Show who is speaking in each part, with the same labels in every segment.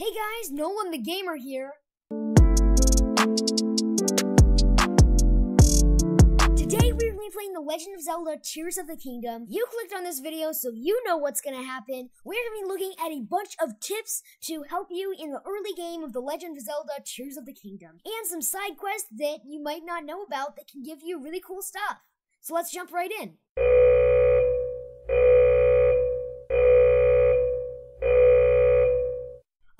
Speaker 1: Hey guys, Nolan the Gamer here. Today we're going to be playing The Legend of Zelda Tears of the Kingdom. You clicked on this video so you know what's going to happen. We're going to be looking at a bunch of tips to help you in the early game of The Legend of Zelda Tears of the Kingdom. And some side quests that you might not know about that can give you really cool stuff. So let's jump right in.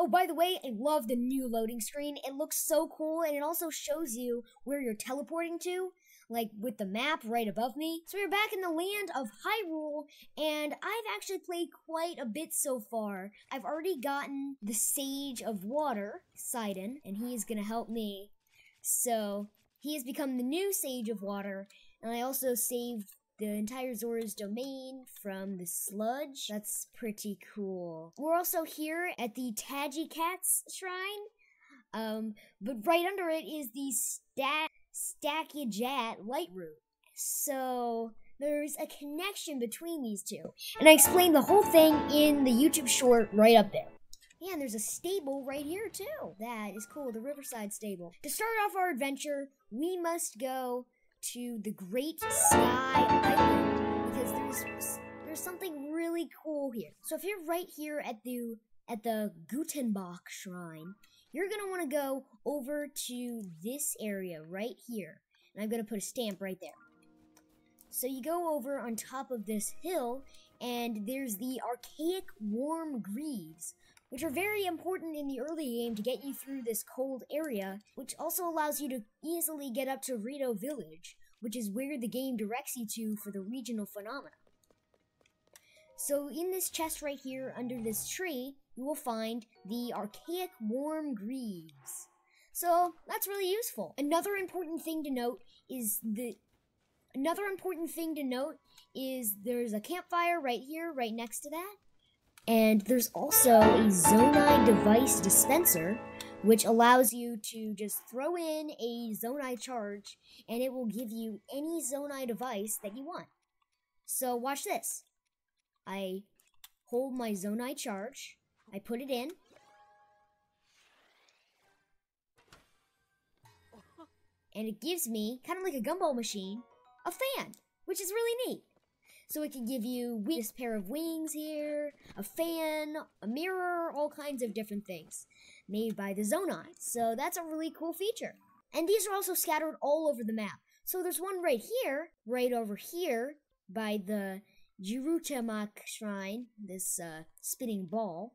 Speaker 1: Oh, by the way, I love the new loading screen. It looks so cool, and it also shows you where you're teleporting to, like with the map right above me. So we're back in the land of Hyrule, and I've actually played quite a bit so far. I've already gotten the Sage of Water, Sidon, and he is going to help me. So he has become the new Sage of Water, and I also saved the entire Zora's domain from the sludge. That's pretty cool. We're also here at the Taji Cat's shrine, but right under it is the Stackajat light root. So there's a connection between these two. And I explained the whole thing in the YouTube short right up there. Yeah, and there's a stable right here too. That is cool, the Riverside Stable. To start off our adventure, we must go to the Great Sky Island because there's something really cool here. So if you're right here at the Gutenbach Shrine, you're gonna want to go over to this area right here, and I'm gonna put a stamp right there. So you go over on top of this hill, and there's the archaic warm greaves, which are very important in the early game to get you through this cold area, which also allows you to easily get up to Rito Village, which is where the game directs you to for the regional phenomena. So in this chest right here under this tree, you will find the archaic warm greaves. So that's really useful. Another important thing to note is there's a campfire right here, right next to that. And there's also a Zonai device dispenser, which allows you to just throw in a Zonai charge, and it will give you any Zonai device that you want. So watch this. I hold my Zonai charge, I put it in, and it gives me, kind of like a gumball machine, a fan, which is really neat. So it can give you this pair of wings here, a fan, a mirror, all kinds of different things made by the Zonai. So that's a really cool feature. And these are also scattered all over the map. So there's one right here, right over here, by the Jirutamak Shrine, this spinning ball.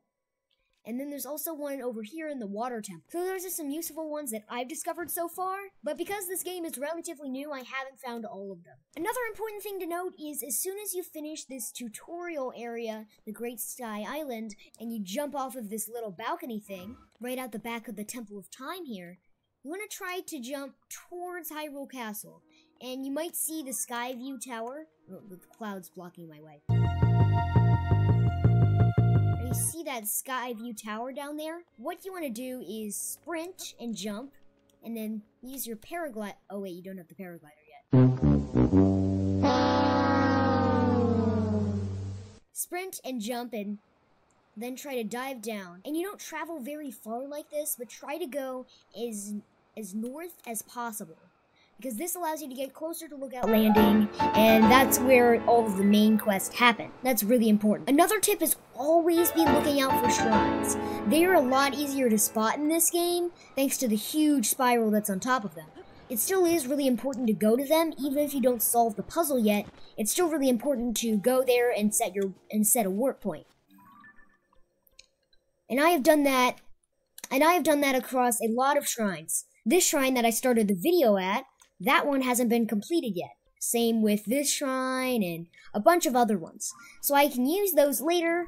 Speaker 1: And then there's also one over here in the Water Temple. So there's just some useful ones that I've discovered so far, but because this game is relatively new, I haven't found all of them. Another important thing to note is as soon as you finish this tutorial area, the Great Sky Island, and you jump off of this little balcony thing, right out the back of the Temple of Time here, you want to try to jump towards Hyrule Castle, and you might see the Sky View Tower. Oh, the cloud's blocking my way. See that Sky View Tower down there? What you want to do is sprint and jump, and then use your paraglide. Oh wait, you don't have the paraglider yet. Sprint and jump, and then try to dive down. And you don't travel very far like this, but try to go as north as possible, because this allows you to get closer to Lookout Landing, and that's where all of the main quests happen. That's really important. Another tip is always be looking out for shrines. They are a lot easier to spot in this game, thanks to the huge spiral that's on top of them. It still is really important to go to them, even if you don't solve the puzzle yet. It's still really important to go there and set a warp point. And I have done that across a lot of shrines. This shrine that I started the video at, that one hasn't been completed yet. Same with this shrine and a bunch of other ones. So I can use those later.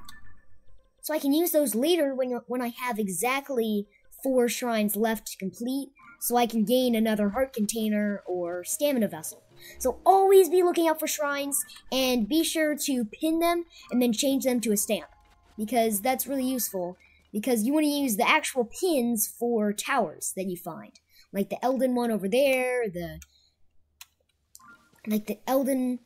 Speaker 1: When I have exactly 4 shrines left to complete, so I can gain another heart container or stamina vessel. So always be looking out for shrines, and be sure to pin them and then change them to a stamp, because that's really useful, because you want to use the actual pins for towers that you find. Like the Elden one over there, the Elden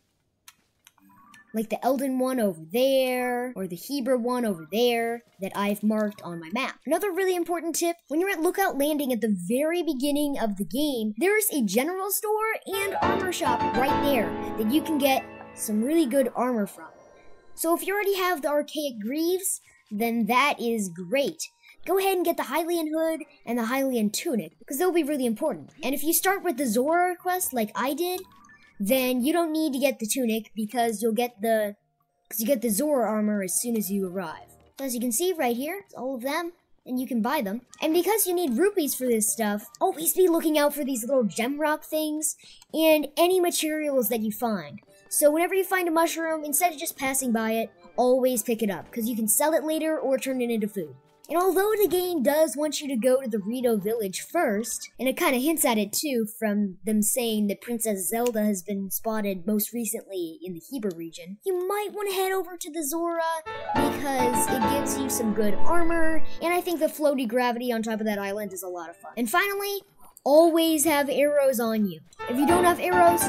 Speaker 1: like the Elden one over there, or the Hebrew one over there that I've marked on my map. Another really important tip, when you're at Lookout Landing at the very beginning of the game, there's a general store and armor shop right there that you can get some really good armor from. So if you already have the Archaic Greaves, then that is great. Go ahead and get the Hylian Hood and the Hylian Tunic, because they'll be really important. And if you start with the Zora quest like I did, then you don't need to get the Tunic because you get the Zora armor as soon as you arrive. So as you can see right here, it's all of them, and you can buy them. And because you need rupees for this stuff, always be looking out for these little gem rock things and any materials that you find. So whenever you find a mushroom, instead of just passing by it, always pick it up, because you can sell it later or turn it into food. And although the game does want you to go to the Rito village first, and it kind of hints at it too from them saying that Princess Zelda has been spotted most recently in the Hebrew region, you might want to head over to the Zora because it gives you some good armor, and I think the floaty gravity on top of that island is a lot of fun. And finally, always have arrows on you. If you don't have arrows,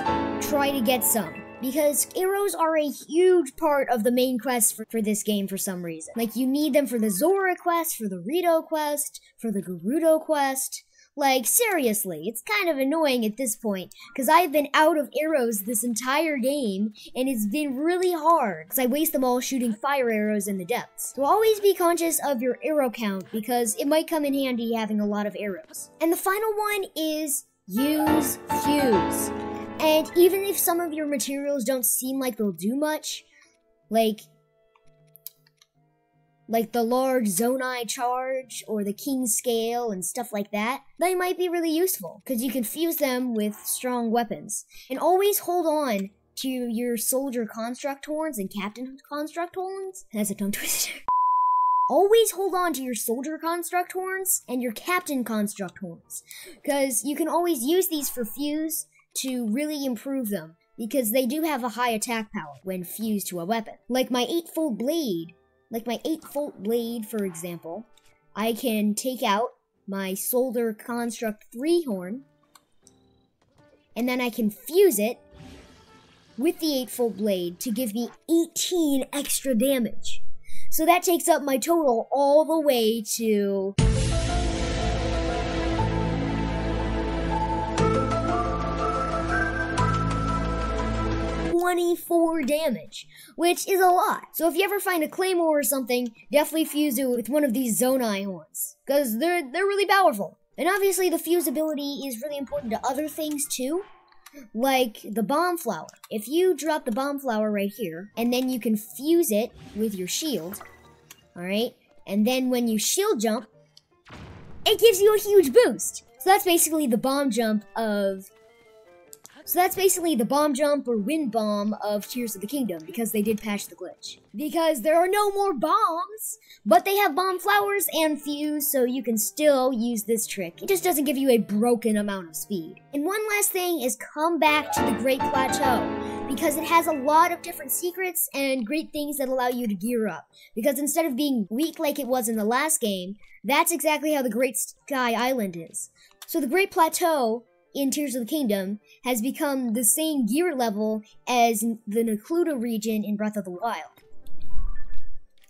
Speaker 1: try to get some, because arrows are a huge part of the main quest for this game for some reason. Like, you need them for the Zora quest, for the Rito quest, for the Gerudo quest. Like, seriously, it's kind of annoying at this point, because I've been out of arrows this entire game, and it's been really hard, because I waste them all shooting fire arrows in the depths. So always be conscious of your arrow count, because it might come in handy having a lot of arrows. And the final one is use fuse. And even if some of your materials don't seem like they'll do much, like the large Zonai charge or the King's Scale and stuff like that, they might be really useful because you can fuse them with strong weapons. And always hold on to your Soldier Construct Horns and Captain Construct Horns. That's a tongue twister. Always hold on to your Soldier Construct Horns and your Captain Construct Horns, because you can always use these for fuse to really improve them, because they do have a high attack power when fused to a weapon. Like my 8-fold blade, for example, I can take out my Soldier Construct 3 horn, and then I can fuse it with the 8-fold blade to give me 18 extra damage. So that takes up my total all the way to 24 damage, which is a lot. So if you ever find a claymore or something, definitely fuse it with one of these Zonai horns, because they're really powerful. And obviously the fuse ability is really important to other things too, like the bomb flower. If you drop the bomb flower right here, and then you can fuse it with your shield, alright? And then when you shield jump, it gives you a huge boost. So that's basically the bomb jump or wind bomb of Tears of the Kingdom, because they did patch the glitch. Because there are no more bombs, but they have bomb flowers and fuse, so you can still use this trick. It just doesn't give you a broken amount of speed. And one last thing is come back to the Great Plateau, because it has a lot of different secrets and great things that allow you to gear up. Because instead of being weak like it was in the last game, that's exactly how the Great Sky Island is. So the Great Plateau in Tears of the Kingdom has become the same gear level as the Necluda region in Breath of the Wild.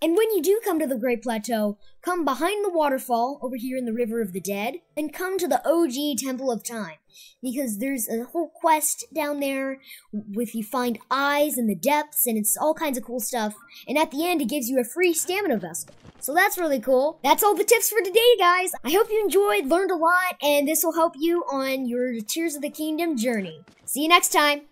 Speaker 1: And when you do come to the Great Plateau, come behind the waterfall over here in the River of the Dead, and come to the OG Temple of Time, because there's a whole quest down there with you find eyes in the depths, and it's all kinds of cool stuff, and at the end it gives you a free stamina vessel. So that's really cool. That's all the tips for today, guys. I hope you enjoyed, learned a lot, and this will help you on your Tears of the Kingdom journey. See you next time.